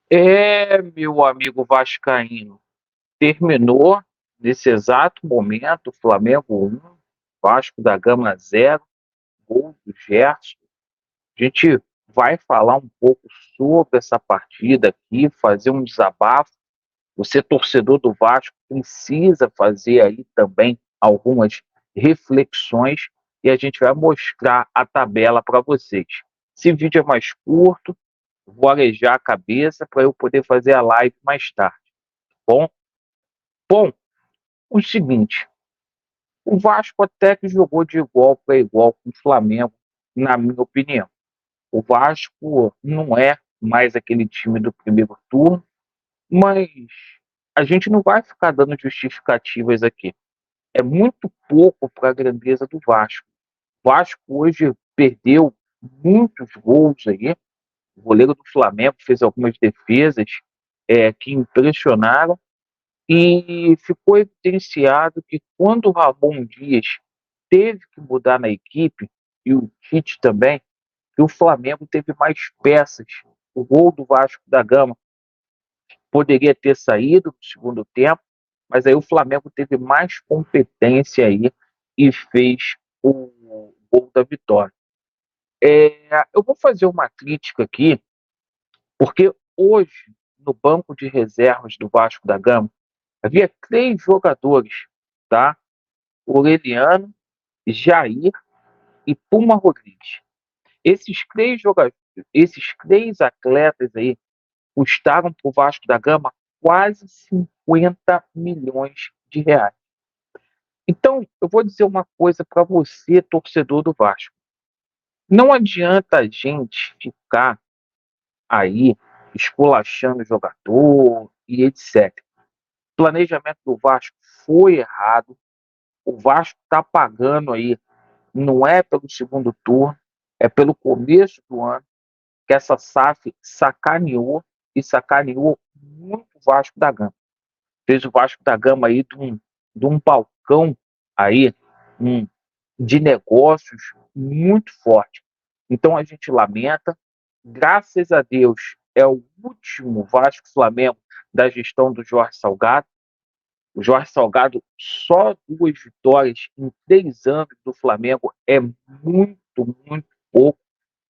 Meu amigo vascaíno, terminou nesse exato momento, Flamengo 1, Vasco da Gama 0, gol do Gerson. A gente vai falar um pouco sobre essa partida aqui, fazer um desabafo. Você, torcedor do Vasco, precisa fazer aí também algumas reflexões e a gente vai mostrar a tabela para vocês. Esse vídeo é mais curto, vou arejar a cabeça para eu poder fazer a live mais tarde. Bom, bom, o seguinte, o Vasco até que jogou de igual para igual com o Flamengo, na minha opinião. O Vasco não é mais aquele time do primeiro turno, mas a gente não vai ficar dando justificativas aqui. É muito pouco para a grandeza do Vasco. O Vasco hoje perdeu muitos gols aí. O goleiro do Flamengo fez algumas defesas que impressionaram. E ficou evidenciado que quando o Ramon Dias teve que mudar na equipe, e o Tite também, que o Flamengo teve mais peças. O gol do Vasco da Gama poderia ter saído no segundo tempo, mas aí o Flamengo teve mais competência aí e fez o gol da vitória. Eu vou fazer uma crítica aqui, porque hoje, no banco de reservas do Vasco da Gama, havia três jogadores, tá? Aureliano, Jair e Puma Rodrigues. Esses três jogadores, esses três atletas aí custaram para o Vasco da Gama quase 50 milhões de reais. Então, eu vou dizer uma coisa para você, torcedor do Vasco. Não adianta a gente ficar aí esculachando o jogador e etc. O planejamento do Vasco foi errado. O Vasco está pagando aí, não é pelo segundo turno, é pelo começo do ano, que essa SAF sacaneou e sacaneou muito o Vasco da Gama. Fez o Vasco da Gama aí de um balcão aí um, de negócios muito forte. Então a gente lamenta. Graças a Deus é o último Vasco Flamengo da gestão do Jorge Salgado. O Jorge Salgado, só 2 vitórias em 3 anos do Flamengo é muito, muito pouco,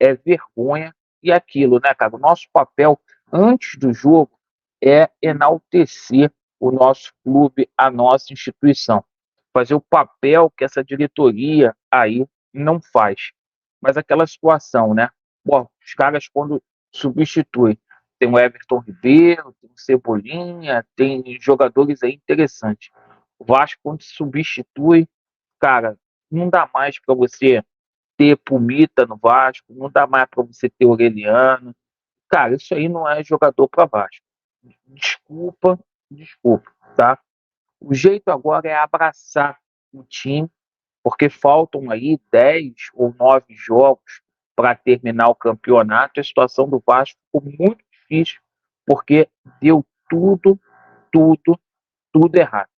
é vergonha. E aquilo, né, cara? O nosso papel antes do jogo é enaltecer o nosso clube, a nossa instituição. Fazer o papel que essa diretoria aí não faz. Mas aquela situação, né? Bom, os caras, quando substituem, tem o Everton Ribeiro, tem o Cebolinha, tem jogadores aí interessantes. O Vasco, quando substitui, cara, não dá mais para você ter Pumita no Vasco, não dá mais para você ter Aureliano. Cara, isso aí não é jogador para Vasco. Desculpa, desculpa, tá? O jeito agora é abraçar o time, porque faltam aí 10 ou 9 jogos para terminar o campeonato. A situação do Vasco ficou muito difícil, porque deu tudo, tudo, tudo errado.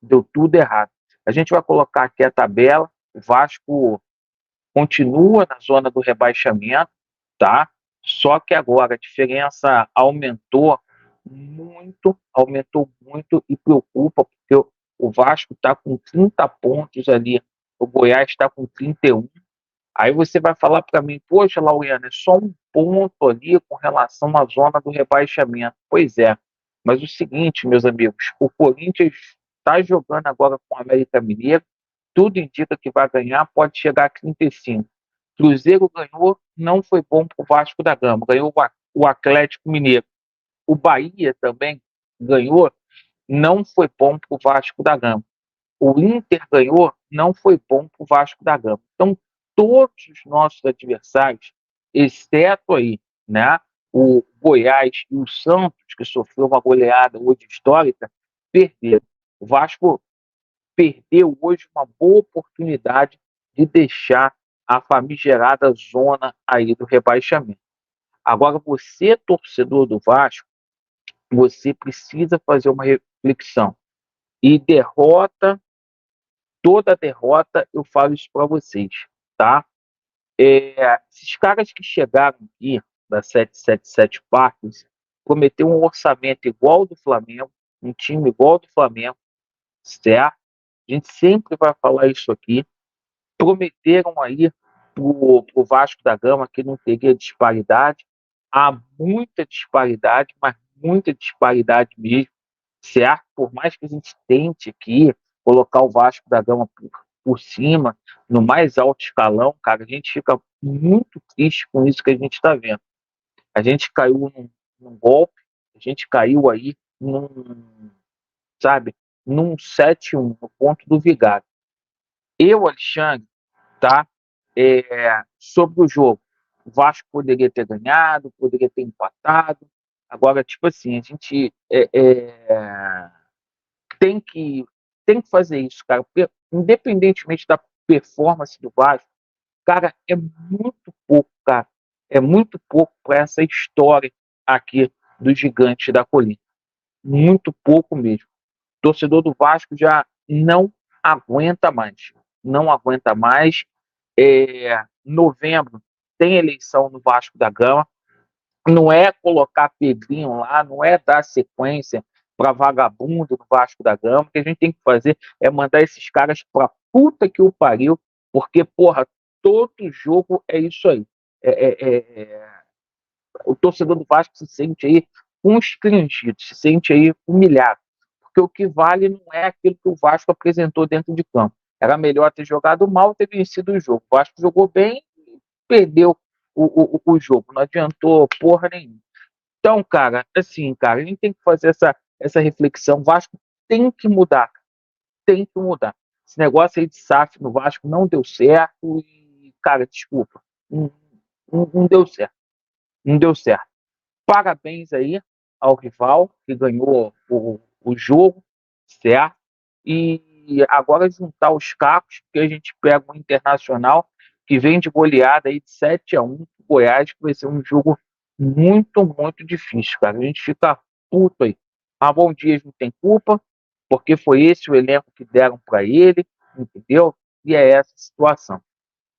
Deu tudo errado. A gente vai colocar aqui a tabela. O Vasco continua na zona do rebaixamento, tá? Só que agora a diferença aumentou muito e preocupa, porque o Vasco está com 30 pontos ali, o Goiás está com 31. Aí você vai falar para mim, poxa, Laureano, é só um ponto ali com relação à zona do rebaixamento. Pois é, mas o seguinte, meus amigos, o Corinthians está jogando agora com o América Mineiro, tudo indica que vai ganhar, pode chegar a 35. Cruzeiro ganhou, não foi bom para o Vasco da Gama, ganhou o Atlético Mineiro. O Bahia também ganhou, não foi bom para o Vasco da Gama. O Inter ganhou, não foi bom para o Vasco da Gama. Então, todos os nossos adversários, exceto aí, né, o Goiás e o Santos, que sofreu uma goleada hoje histórica, perderam. O Vasco perdeu hoje uma boa oportunidade de deixar a famigerada zona aí do rebaixamento. Agora, você, torcedor do Vasco, você precisa fazer uma reflexão. E toda derrota, eu falo isso para vocês, tá? Esses caras que chegaram aqui da 777 Parques, prometeu um orçamento igual ao do Flamengo, um time igual ao do Flamengo, certo? A gente sempre vai falar isso aqui. Prometeram aí para o Vasco da Gama que não teria disparidade. Há muita disparidade, mas muita disparidade mesmo, certo? Por mais que a gente tente aqui colocar o Vasco da Gama por cima, no mais alto escalão, cara, a gente fica muito triste com isso que a gente está vendo. A gente caiu num golpe, a gente caiu aí sabe, num 7-1, no ponto do Vigário. Eu, Alexandre, tá? Sobre o jogo, o Vasco poderia ter ganhado, poderia ter empatado. Agora, tipo assim, a gente tem que, tem que fazer isso, cara. Porque, independentemente da performance do Vasco, cara, é muito pouco, cara. É muito pouco para essa história aqui do Gigante da Colina. Muito pouco mesmo. O torcedor do Vasco já não aguenta mais. Não aguenta mais. Novembro tem eleição no Vasco da Gama. Não é colocar Pedrinho lá, não é dar sequência para vagabundo do Vasco da Gama. O que a gente tem que fazer é mandar esses caras para puta que o pariu, porque, porra, todo jogo é isso aí. O torcedor do Vasco se sente aí constrangido, se sente aí humilhado, porque o que vale não é aquilo que o Vasco apresentou dentro de campo. Era melhor ter jogado mal, ter vencido o jogo. O Vasco jogou bem, perdeu o jogo, não adiantou porra nenhuma. Então, cara, assim, cara, a gente tem que fazer essa reflexão. O Vasco tem que mudar, tem que mudar. Esse negócio aí de SAF no Vasco não deu certo e, cara, desculpa, não, não deu certo, não deu certo. Parabéns aí ao rival que ganhou o jogo, certo? E agora juntar os cacos, que a gente pega um Internacional que vem de goleada aí de 7-1 pro Goiás, que vai ser um jogo muito, muito difícil, cara. A gente fica puto aí. A Bom Dias não tem culpa, porque foi esse o elenco que deram para ele, entendeu? E é essa a situação.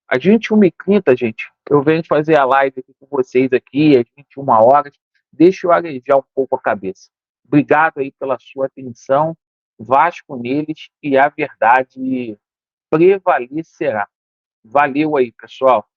Às 21h30, gente, eu venho fazer a live aqui com vocês aqui, às 21 horas. Deixa eu arejar um pouco a cabeça. Obrigado aí pela sua atenção. Vasco neles e a verdade prevalecerá. Valeu aí, pessoal.